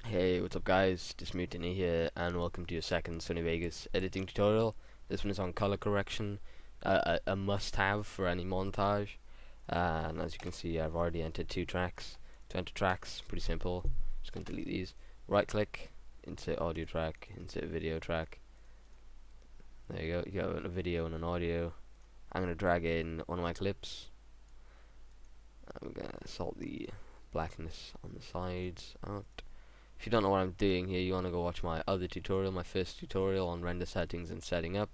Hey, what's up guys? DisMutiny here, and welcome to your second Sony Vegas editing tutorial. This one is on color correction, a must-have for any montage. And as you can see, I've already entered two tracks. To enter tracks, pretty simple. Just going to delete these. Right-click, insert audio track, insert video track. There you go. You got a video and an audio. I'm going to drag in one of my clips. I'm going to sort the blackness on the sides out. If you don't know what I'm doing here, you want to go watch my other tutorial, my first tutorial on render settings and setting up.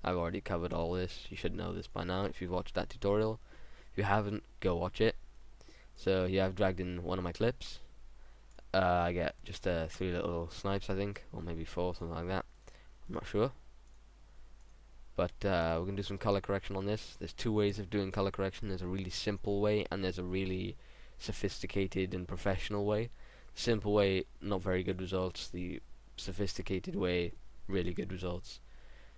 I've already covered all this. You should know this by now if you've watched that tutorial. If you haven't, go watch it. So here I've dragged in one of my clips. I get just 3 little snipes, I think, or maybe 4, something like that. I'm not sure. But we're going to do some color correction on this. There's 2 ways of doing color correction. There's a really simple way, and there's a really sophisticated and professional way. Simple way, not very good results. The sophisticated way, really good results.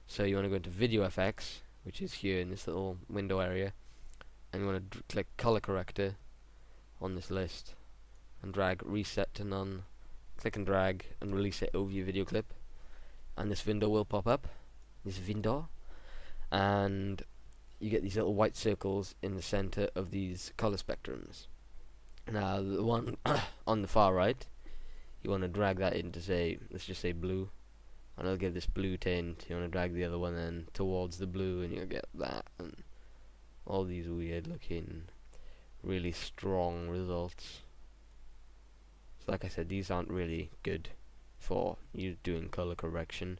So you want to go into Video FX, which is here in this little window area, and you want to click Color Corrector on this list, and drag Reset to None. Click and drag and release it over your video clip, and this window will pop up. This window, and you get these little white circles in the center of these color spectrums. Now the one on the far right, you want to drag that into, say, let's just say blue, and it'll give this blue tint. You want to drag the other one then towards the blue, and you'll get that, and all these weird looking, really strong results. So like I said, these aren't really good for you doing color correction.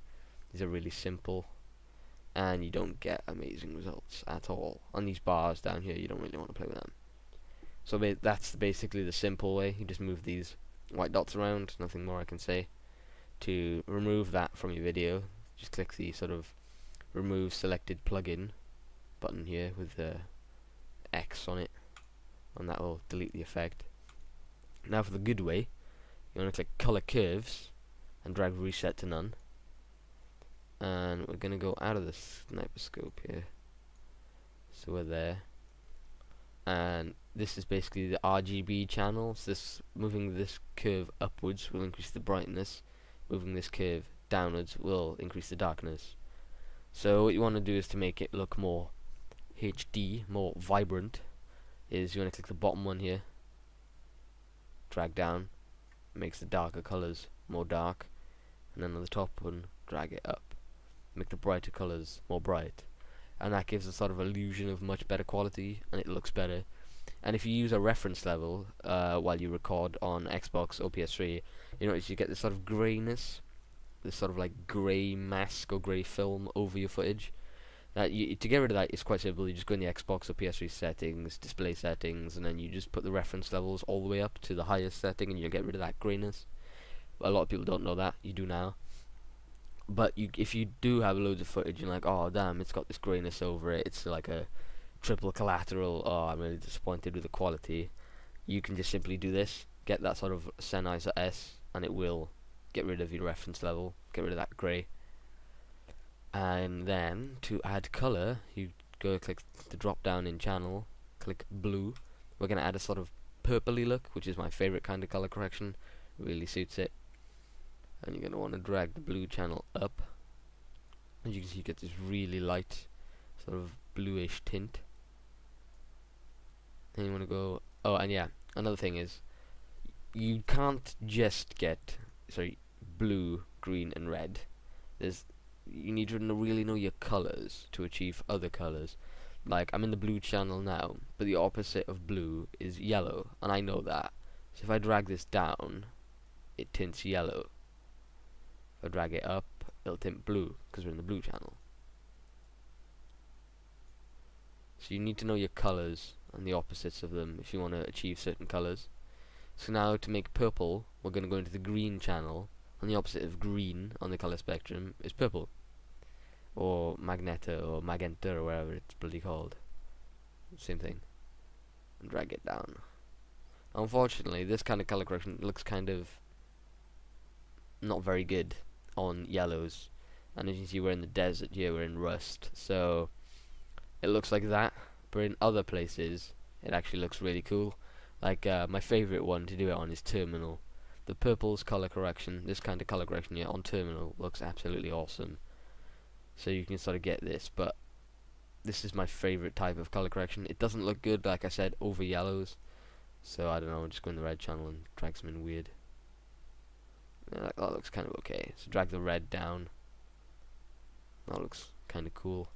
These are really simple, and you don't get amazing results at all. On these bars down here, you don't really want to play with them. So that's basically the simple way. You just move these white dots around, nothing more I can say. To remove that from your video, just click the sort of remove selected plugin button here with the X on it, and that will delete the effect. Now for the good way, you want to click color curves and drag reset to none. And we're going to go out of the sniper scope here. So we're there. And this is basically the RGB channels. This moving this curve upwards will increase the brightness. Moving this curve downwards will increase the darkness. So what you want to do is to make it look more HD, more vibrant, is you want to click the bottom one here, drag down, makes the darker colors more dark, and then on the top one, drag it up, make the brighter colors more bright. And that gives a sort of illusion of much better quality, and it looks better. And if you use a reference level while you record on Xbox or PS3, you notice you get this sort of grayness, this sort of like grey mask or grey film over your footage. To get rid of that, it's quite simple. You just go in the Xbox or PS3 settings, display settings, and then you just put the reference levels all the way up to the highest setting, and you'll get rid of that grayness. A lot of people don't know that. You do now. But if you do have loads of footage, you're like, oh damn, it's got this grayness over it, it's like a triple collateral, oh I'm really disappointed with the quality, you can just simply do this, get that sort of Sennheiser S, and it will get rid of your reference level, get rid of that grey. And then, to add colour, you go click the drop down in channel, click blue. We're going to add a sort of purpley look, which is my favourite kind of colour correction, really suits it. And you're going to want to drag the blue channel up. As you can see, you get this really light, sort of bluish tint. Then you want to go, oh, and yeah, another thing is, you can't just get, blue, green, and red. You need to really know your colors to achieve other colors. Like, I'm in the blue channel now, but the opposite of blue is yellow, and I know that. So if I drag this down, it tints yellow. If I drag it up, it'll tint blue, because we're in the blue channel. So you need to know your colors and the opposites of them if you want to achieve certain colors. So now to make purple, we're going to go into the green channel, and the opposite of green on the color spectrum is purple, or magenta, or magenta, or whatever it's bloody called. Same thing. And drag it down. Unfortunately, this kind of color correction looks kind of not very good on yellows, and as you can see, we're in the desert here, we're in rust, so it looks like that. But in other places it actually looks really cool. Like my favorite one to do it on is terminal. the purple's color correction, this kind of color correction here on terminal looks absolutely awesome. So you can sort of get this, but this is my favorite type of color correction. It doesn't look good, like I said, over yellows. So I don't know, just go in the red channel and drag some in weird. Yeah, that looks kind of okay. So drag the red down. That looks kind of cool.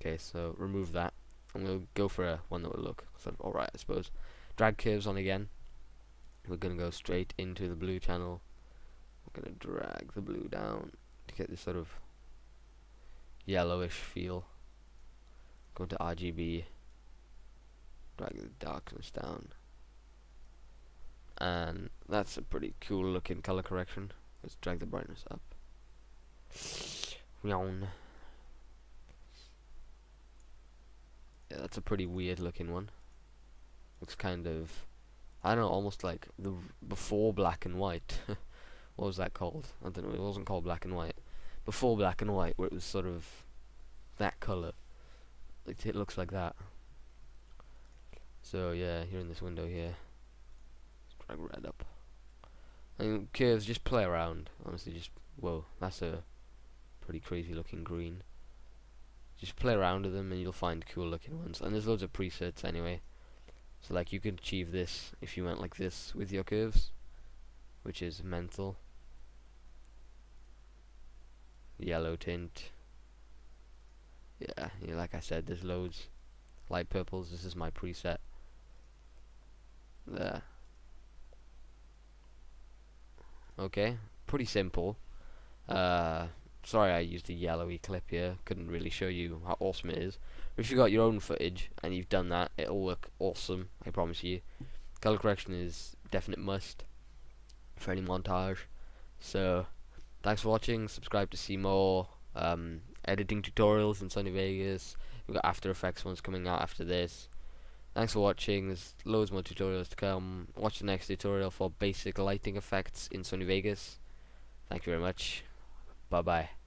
Okay, so remove that. And we'll go for a one that will look sort of alright, I suppose. Drag curves on again. We're going to go straight into the blue channel. We're going to drag the blue down to get this sort of yellowish feel. Go to RGB. Drag the darkness down. And that's a pretty cool looking color correction. Let's drag the brightness up. Yeah, that's a pretty weird looking one. Looks kind of, I don't know, almost like the before black and white. What was that called? I don't know, it wasn't called black and white. Before black and white, where it was sort of that color. It looks like that. So yeah, here in this window here, let's drag red up. And curves, just play around. Honestly, just, whoa, that's a pretty crazy looking green. Just play around with them and you'll find cool looking ones. And there's loads of presets anyway. So like you can achieve this if you went like this with your curves, which is mental. Yellow tint. Yeah, like I said, there's loads. Light purples, this is my preset. There. Okay, pretty simple. Sorry I used a yellowy clip here, couldn't really show you how awesome it is. But if you've got your own footage and you've done that, it'll work awesome, I promise you. Color correction is a definite must for any montage. So, thanks for watching, subscribe to see more editing tutorials in Sony Vegas. We've got After Effects ones coming out after this. Thanks for watching, there's loads more tutorials to come. Watch the next tutorial for basic lighting effects in Sony Vegas. Thank you very much. Bye bye.